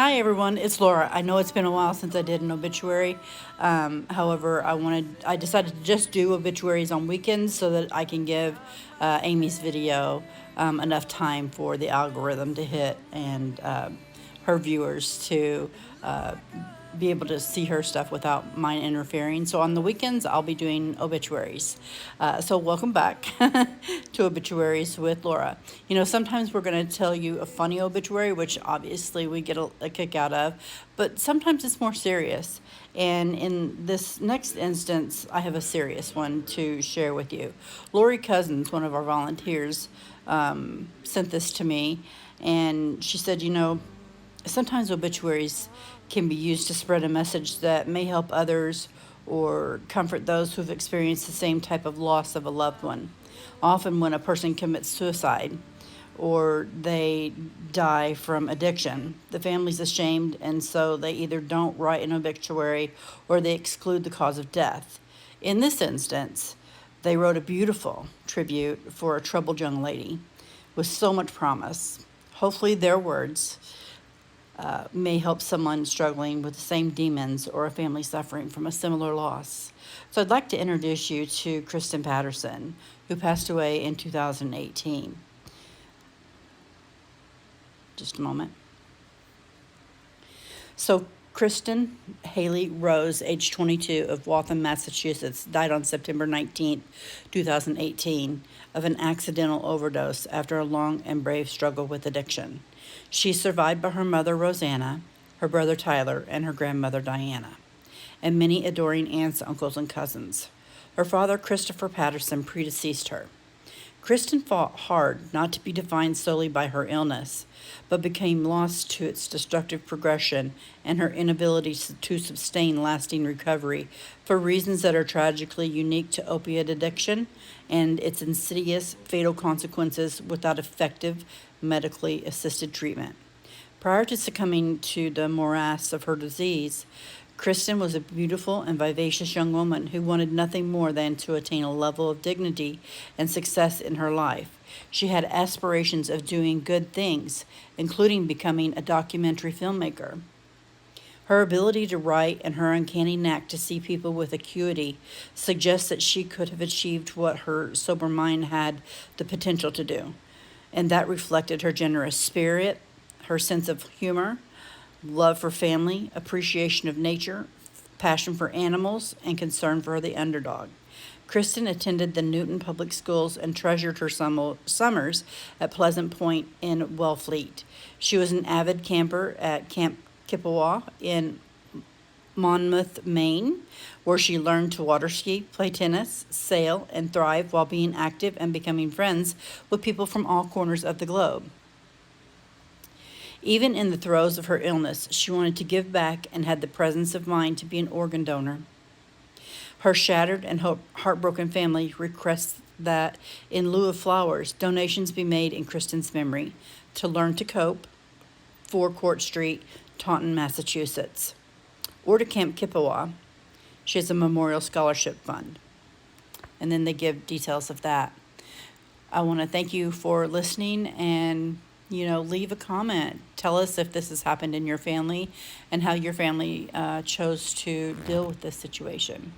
Hi everyone, it's Laura. I know it's been a while since I did an obituary. However, I decided to just do obituaries on weekends so that I can give Amy's video enough time for the algorithm to hit and her viewers to uh, be able to see her stuff without mine interfering. So on the weekends, I'll be doing obituaries. So welcome back to Obituaries with Laura. You know, sometimes we're going to tell you a funny obituary, which obviously we get a kick out of, but sometimes it's more serious. And in this next instance, I have a serious one to share with you. Lori Cousins, one of our volunteers, sent this to me, and she said, you know, sometimes obituaries can be used to spread a message that may help others or comfort those who've experienced the same type of loss of a loved one. Often, when a person commits suicide or they die from addiction, the family's ashamed, and so they either don't write an obituary or they exclude the cause of death. In this instance, they wrote a beautiful tribute for a troubled young lady with so much promise. Hopefully, their words may help someone struggling with the same demons or a family suffering from a similar loss. So I'd like to introduce you to Kristen Patterson, who passed away in 2018. Just a moment. So Kristen Haley Rose, age 22, of Waltham, Massachusetts, died on September 19th, 2018, of an accidental overdose after a long and brave struggle with addiction. She's survived by her mother, Rosanna, her brother, Tyler, and her grandmother, Diana, and many adoring aunts, uncles, and cousins. Her father, Christopher Patterson, predeceased her. Kristen fought hard not to be defined solely by her illness, but became lost to its destructive progression and her inability to sustain lasting recovery for reasons that are tragically unique to opiate addiction and its insidious, fatal consequences without effective medically assisted treatment. Prior to succumbing to the morass of her disease, Kristen was a beautiful and vivacious young woman who wanted nothing more than to attain a level of dignity and success in her life. She had aspirations of doing good things, including becoming a documentary filmmaker. Her ability to write and her uncanny knack to see people with acuity suggests that she could have achieved what her sober mind had the potential to do. And that reflected her generous spirit, her sense of humor, love for family, appreciation of nature, passion for animals, and concern for the underdog. Kristen attended the Newton Public Schools and treasured her summers at Pleasant Point in Wellfleet. She was an avid camper at Camp Kippawa in Monmouth, Maine, where she learned to water ski, play tennis, sail, and thrive while being active and becoming friends with people from all corners of the globe. Even in the throes of her illness, she wanted to give back and had the presence of mind to be an organ donor. Her shattered and heartbroken family requests that, in lieu of flowers, donations be made in Kristen's memory to Learn to Cope, 4 Court Street, Taunton, Massachusetts, or to Camp Kippawa. She has a memorial scholarship fund. And then they give details of that. I want to thank you for listening and leave a comment. Tell us if this has happened in your family and how your family chose to deal with this situation.